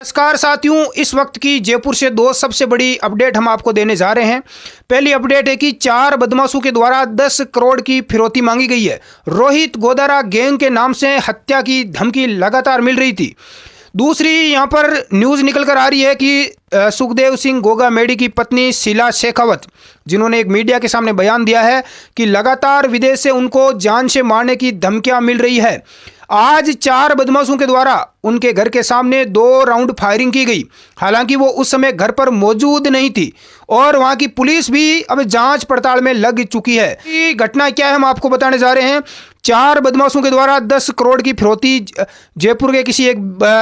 नमस्कार साथियों, इस वक्त की जयपुर से दो सबसे बड़ी अपडेट हम आपको देने जा रहे हैं। पहली अपडेट है कि 4 बदमाशों के द्वारा 10 करोड़ की फिरौती मांगी गई है। रोहित गोदारा गैंग के नाम से हत्या की धमकी लगातार मिल रही थी। दूसरी यहां पर न्यूज़ निकल कर आ रही है कि सुखदेव सिंह गोगामेडी की पत्नी शीला शेखावत, जिन्होंने एक मीडिया के सामने बयान दिया है कि लगातार विदेश से उनको जान से मारने की धमकियां मिल रही है। आज 4 बदमाशों के द्वारा उनके घर के सामने 2 राउंड फायरिंग की गई। हालांकि वो उस समय घर पर मौजूद नहीं थी और वहां की पुलिस भी अब जांच पड़ताल में लग चुकी है। ये घटना क्या है हम आपको बताने जा रहे हैं। 4 बदमाशों के द्वारा 10 करोड़ की फिरौती जयपुर के किसी एक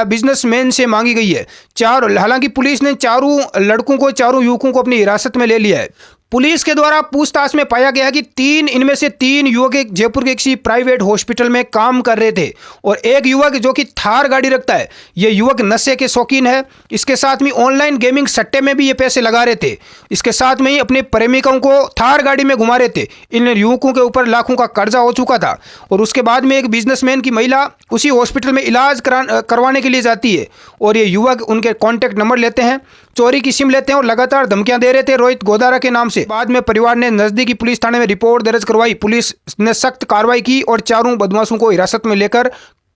बिजनेसमैन से मांगी गई है। हालांकि पुलिस ने चारों युवकों को अपनी हिरासत में ले लिया है। पुलिस के द्वारा पूछताछ में पाया गया है कि इनमें से 3 युवक जयपुर के किसी प्राइवेट हॉस्पिटल में काम कर रहे थे और एक युवक जो कि थार गाड़ी रखता है, यह युवक नशे के शौकीन है। इसके साथ में ऑनलाइन गेमिंग सट्टे में भी ये पैसे लगा रहे थे। इसके साथ में ही अपने प्रेमिकाओं को थार गाड़ी में घुमा रहे थे। इन युवकों के ऊपर लाखों का कर्जा हो चुका था और उसके बाद में एक बिजनेसमैन की महिला उसी हॉस्पिटल में इलाज करवाने के लिए जाती है और ये युवक उनके कॉन्टैक्ट नंबर लेते हैं, चोरी की सिम लेते हैं और लगातार धमकियां दे रहे थे रोहित गोदारा के नाम से। बाद में परिवार ने नजदीकी पुलिस थाने में रिपोर्ट दर्ज करवाई। पुलिस ने सख्त कार्रवाई की और चारों बदमाशों को हिरासत में लेकर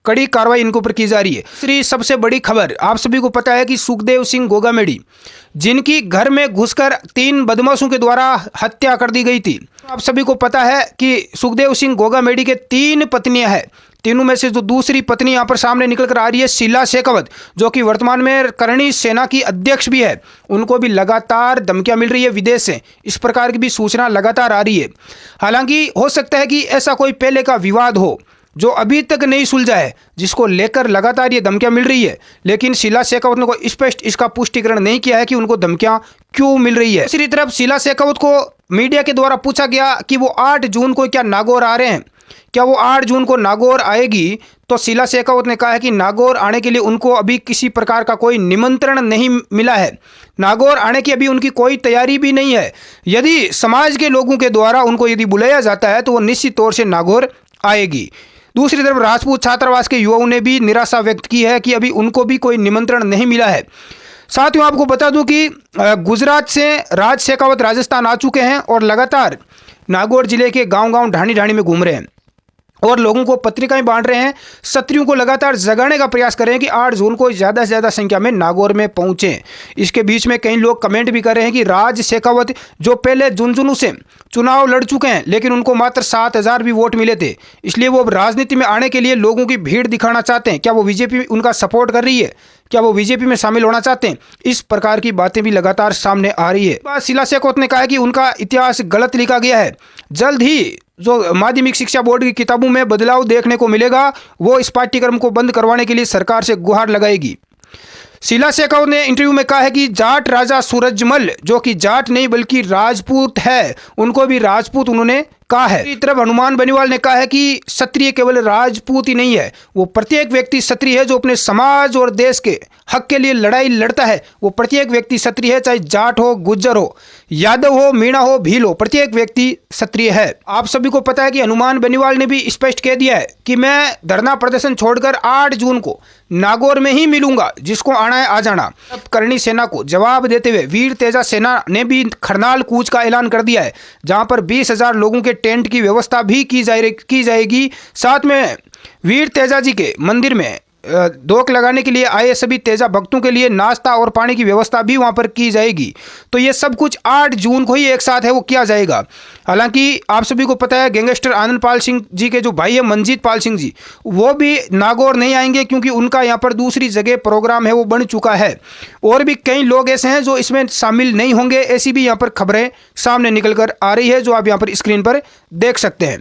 कड़ी कार्रवाई इनके ऊपर की जा रही है। दूसरी सबसे बड़ी खबर, आप सभी को पता है कि सुखदेव सिंह गोगामेडी, जिनकी घर में घुसकर 3 बदमाशों के द्वारा हत्या कर दी गई थी। आप सभी को पता है कि सुखदेव सिंह गोगामेडी के 3 पत्नियां हैं। तीनों में से जो दूसरी पत्नी यहां पर सामने निकल कर आ रही है, शीला शेखावत, जो कि वर्तमान में करणी सेना की अध्यक्ष भी है, उनको भी लगातार धमकियां मिल रही है विदेश से। इस प्रकार की भी सूचना लगातार आ रही है। हालांकि हो सकता है कि ऐसा कोई पहले का विवाद हो जो अभी तक नहीं सुलझा है, जिसको लेकर लगातार ये धमकियां मिल रही है। लेकिन शीला शेखावत ने कोई स्पष्ट इसका पुष्टिकरण नहीं किया है कि उनको धमकियां क्यों मिल रही है। दूसरी तरफ शीला शेखावत को मीडिया के द्वारा पूछा गया कि वो 8 जून को क्या नागौर आ रहे हैं, क्या वो 8 जून को नागौर आएगी, तो शीला शेखावत ने कहा है कि नागौर आने के लिए उनको अभी किसी प्रकार का कोई निमंत्रण नहीं मिला है। नागौर आने की अभी उनकी कोई तैयारी भी नहीं है। यदि समाज के लोगों के द्वारा उनको यदि बुलाया जाता है तो वो निश्चित तौर से नागौर आएगी। दूसरी तरफ राजपूत छात्रावास के युवाओं ने भी निराशा व्यक्त की है कि अभी उनको भी कोई निमंत्रण नहीं मिला है। साथियों, आपको बता दूं कि गुजरात से राज शेखावत राजस्थान आ चुके हैं और लगातार नागौर जिले के गांव-गांव ढाणी-ढाणी में घूम रहे हैं और लोगों को पत्रिकाएं बांट रहे हैं। क्षत्रियों को लगातार जगाने का प्रयास कर रहे हैं कि 8 जून को ज़्यादा से ज़्यादा संख्या में नागौर में पहुंचें। इसके बीच में कई लोग कमेंट भी कर रहे हैं कि राज शेखावत जो पहले झुंझुनू से चुनाव लड़ चुके हैं, लेकिन उनको मात्र 7,000 भी वोट मिले थे, इसलिए वो राजनीति में आने के लिए लोगों की भीड़ दिखाना चाहते हैं। क्या वो बीजेपी उनका सपोर्ट कर रही है? क्या वो बीजेपी में शामिल होना चाहते हैं? इस प्रकार की बातें भी लगातार सामने आ रही है। शीला शेखावत ने कहा है कि उनका इतिहास गलत लिखा गया है। जल्द ही जो माध्यमिक शिक्षा बोर्ड की किताबों में बदलाव देखने को मिलेगा, वो इस पाठ्यक्रम को बंद करवाने के लिए सरकार से गुहार लगाएगी। शीला शेखावत ने इंटरव्यू में कहा है कि जाट राजा सूरजमल, जो कि जाट नहीं बल्कि राजपूत है, उनको भी राजपूत उन्होंने कहा है। दूसरी तरफ हनुमान बेनीवाल ने कहा है कि क्षत्रिय केवल राजपूत ही नहीं है, वो प्रत्येक व्यक्ति क्षत्रिय है जो अपने समाज और देश के हक के लिए लड़ाई लड़ता है। वो प्रत्येक व्यक्ति क्षत्रिय है, चाहे जाट हो, गुज्जर हो, यादव हो, मीणा हो, भील हो, प्रत्येक व्यक्ति क्षत्रिय है। आप सभी को पता है कि हनुमान बेनीवाल ने भी स्पष्ट कह दिया है कि मैं धरना प्रदर्शन छोड़कर 8 जून को नागौर में ही मिलूंगा, जिसको आना है आ जाना। अब करणी सेना को जवाब देते हुए वीर तेजा सेना ने भी खरनाल कूच का ऐलान कर दिया है, जहां पर 20,000 लोगों के टेंट की व्यवस्था भी की जाएगी। साथ में वीर तेजा जी के मंदिर में धोख लगाने के लिए आए सभी तेजा भक्तों के लिए नाश्ता और पानी की व्यवस्था भी वहां पर की जाएगी। तो ये सब कुछ 8 जून को ही एक साथ है वो किया जाएगा। हालांकि आप सभी को पता है गैंगस्टर आनंद पाल सिंह जी के जो भाई है मनजीत पाल सिंह जी, वो भी नागौर नहीं आएंगे क्योंकि उनका यहाँ पर दूसरी जगह प्रोग्राम है वो बन चुका है। और भी कई लोग ऐसे हैं जो इसमें शामिल नहीं होंगे, ऐसी भी यहाँ पर खबरें सामने निकल कर आ रही है, जो आप यहाँ पर स्क्रीन पर देख सकते हैं।